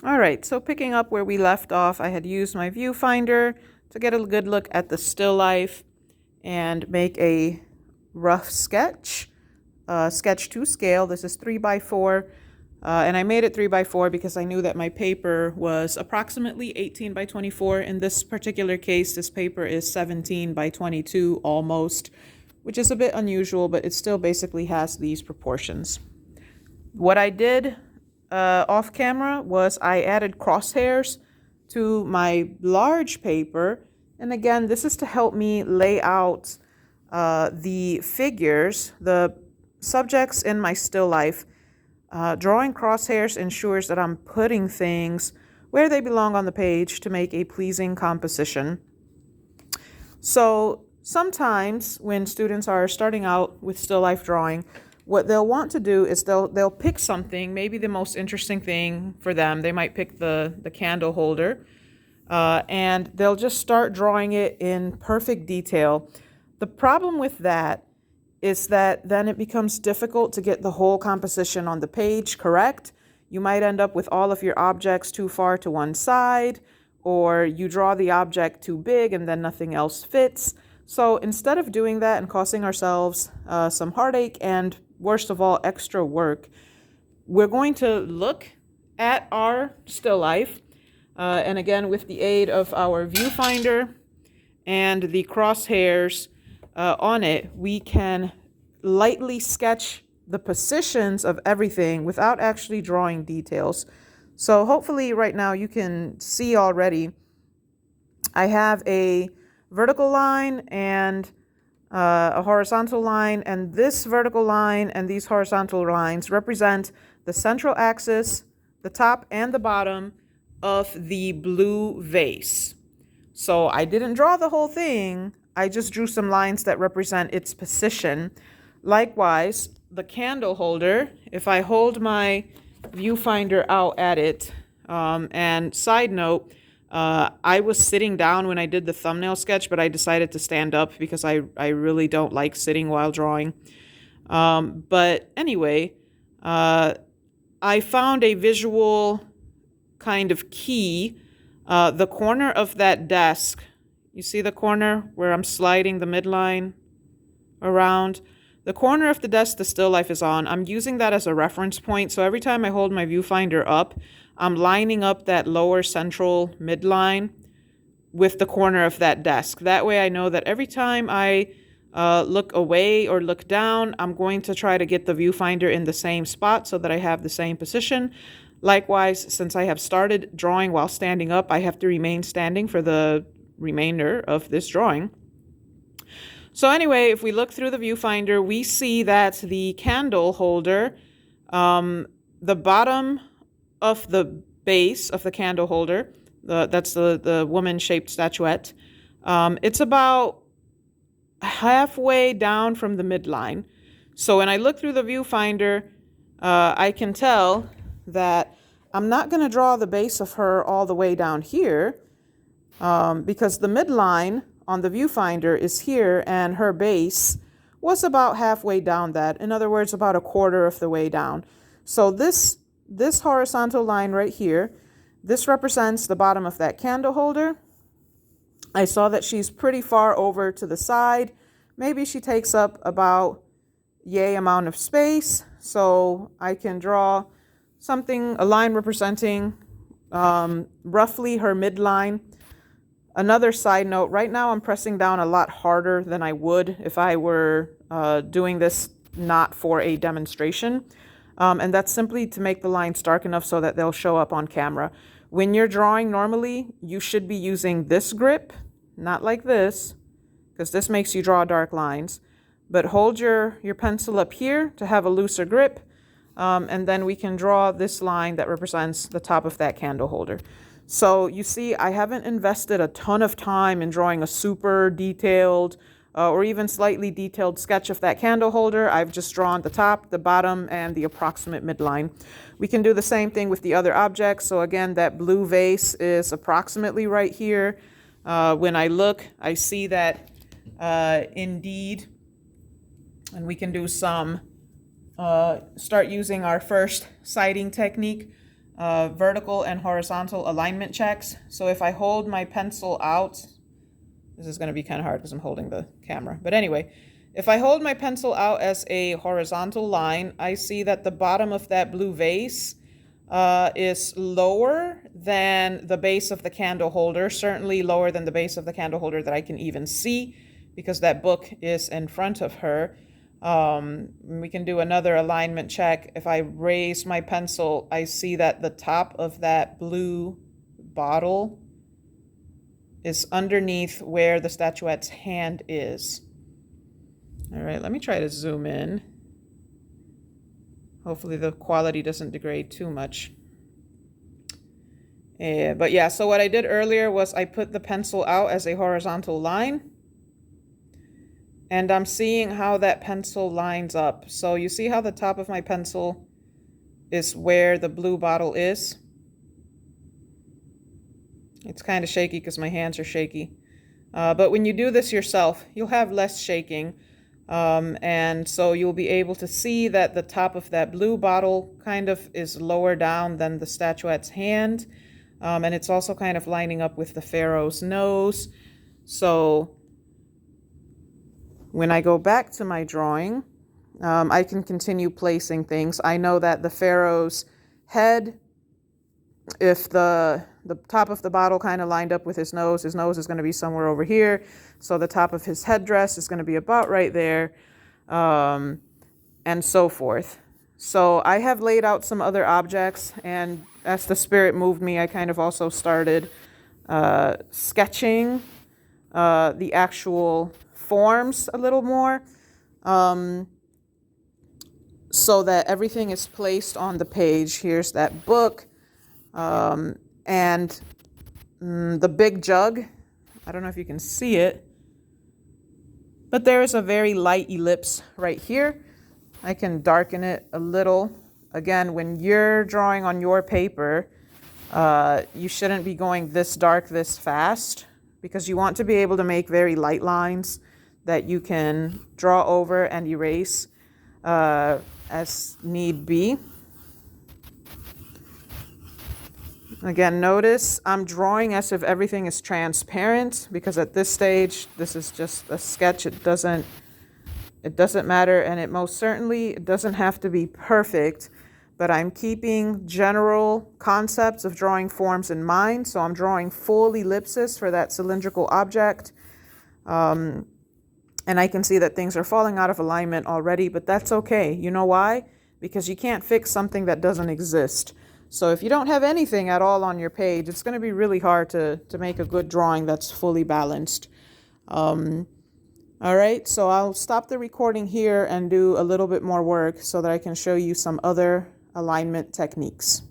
All right, so picking up where we left off, I had used my viewfinder to get a good look at the still life and make a rough sketch, sketch to scale. This is 3x4, and I made it 3x4 because I knew that my paper was approximately 18 by 24. In this particular case, this paper is 17 by 22 almost, which is a bit unusual, but it still basically has these proportions. What I did off camera was I added crosshairs to my large paper. And again, this is to help me lay out the figures, the subjects in my still life. Drawing crosshairs ensures that I'm putting things where they belong on the page to make a pleasing composition. So sometimes when students are starting out with still life drawing, what they'll want to do is they'll pick something, maybe the most interesting thing for them. They might pick the candle holder, and they'll just start drawing it in perfect detail. The problem with that is that then it becomes difficult to get the whole composition on the page correct. You might end up with all of your objects too far to one side, or you draw the object too big and then nothing else fits. So instead of doing that and causing ourselves some heartache and, worst of all, extra work, we're going to look at our still life. And again, with the aid of our viewfinder and the crosshairs on it, we can lightly sketch the positions of everything without actually drawing details. So hopefully right now you can see already I have a vertical line and a horizontal line, and this vertical line and these horizontal lines represent the central axis, the top and the bottom of the blue vase. So I didn't draw the whole thing, I just drew some lines that represent its position. Likewise, the candle holder, if I hold my viewfinder out at it, and side note, I was sitting down when I did the thumbnail sketch, but I decided to stand up because I really don't like sitting while drawing. But anyway, I found a visual kind of key. The corner of that desk, you see the corner where I'm sliding the midline around? The corner of the desk the still life is on, I'm using that as a reference point. So every time I hold my viewfinder up, I'm lining up that lower central midline with the corner of that desk. That way I know that every time I look away or look down, I'm going to try to get the viewfinder in the same spot so that I have the same position. Likewise, since I have started drawing while standing up, I have to remain standing for the remainder of this drawing. So anyway, if we look through the viewfinder, we see that the candle holder, the bottom of the base of the candle holder, that's the woman-shaped statuette, it's about halfway down from the midline. So when I look through the viewfinder, I can tell that I'm not going to draw the base of her all the way down here, because the midline on the viewfinder is here and her base was about halfway down that. In other words, about a quarter of the way down. So this horizontal line right here, this represents the bottom of that candle holder. I saw that she's pretty far over to the side. Maybe she takes up about yay amount of space. So I can draw something, a line representing roughly her midline. Another side note, right now I'm pressing down a lot harder than I would if I were doing this not for a demonstration. And that's simply to make the lines dark enough so that they'll show up on camera. When you're drawing normally, you should be using this grip, not like this, because this makes you draw dark lines. But hold your pencil up here to have a looser grip, and then we can draw this line that represents the top of that candle holder. So you see, I haven't invested a ton of time in drawing a super detailed or even slightly detailed sketch of that candle holder. I've just drawn the top, the bottom, and the approximate midline. We can do the same thing with the other objects. So again, that blue vase is approximately right here. When I look, I see that indeed, and we can do some, start using our first sighting technique. vertical and horizontal alignment checks. So if I hold my pencil out, this is going to be kind of hard because I'm holding the camera. But anyway, if I hold my pencil out as a horizontal line, I see that the bottom of that blue vase is lower than the base of the candle holder, certainly lower than the base of the candle holder that I can even see because that book is in front of her. We can do another alignment check. If I raise my pencil, I see that the top of that blue bottle is underneath where the statuette's hand is. All right, let me try to zoom in. Hopefully the quality doesn't degrade too much. But yeah, so what I did earlier was I put the pencil out as a horizontal line. And I'm seeing how that pencil lines up. So you see how the top of my pencil is where the blue bottle is? It's kind of shaky because my hands are shaky. But when you do this yourself, you'll have less shaking. And so you'll be able to see that the top of that blue bottle kind of is lower down than the statuette's hand. And it's also kind of lining up with the pharaoh's nose. So when I go back to my drawing, I can continue placing things. I know that the pharaoh's head, if the top of the bottle kind of lined up with his nose is going to be somewhere over here. So the top of his headdress is going to be about right there, and so forth. So I have laid out some other objects, and as the spirit moved me, I kind of also started sketching the actual forms a little more, so that everything is placed on the page. Here's that book. And the big jug, I don't know if you can see it, but there is a very light ellipse right here. I can darken it a little. Again, when you're drawing on your paper, you shouldn't be going this dark this fast because you want to be able to make very light lines that you can draw over and erase as need be. Again, notice I'm drawing as if everything is transparent because at this stage, this is just a sketch. It doesn't matter, and it most certainly doesn't have to be perfect, but I'm keeping general concepts of drawing forms in mind. So I'm drawing full ellipses for that cylindrical object. And I can see that things are falling out of alignment already, but that's okay. You know why? Because you can't fix something that doesn't exist. So if you don't have anything at all on your page, it's going to be really hard to make a good drawing that's fully balanced. All right, so I'll stop the recording here and do a little bit more work so that I can show you some other alignment techniques.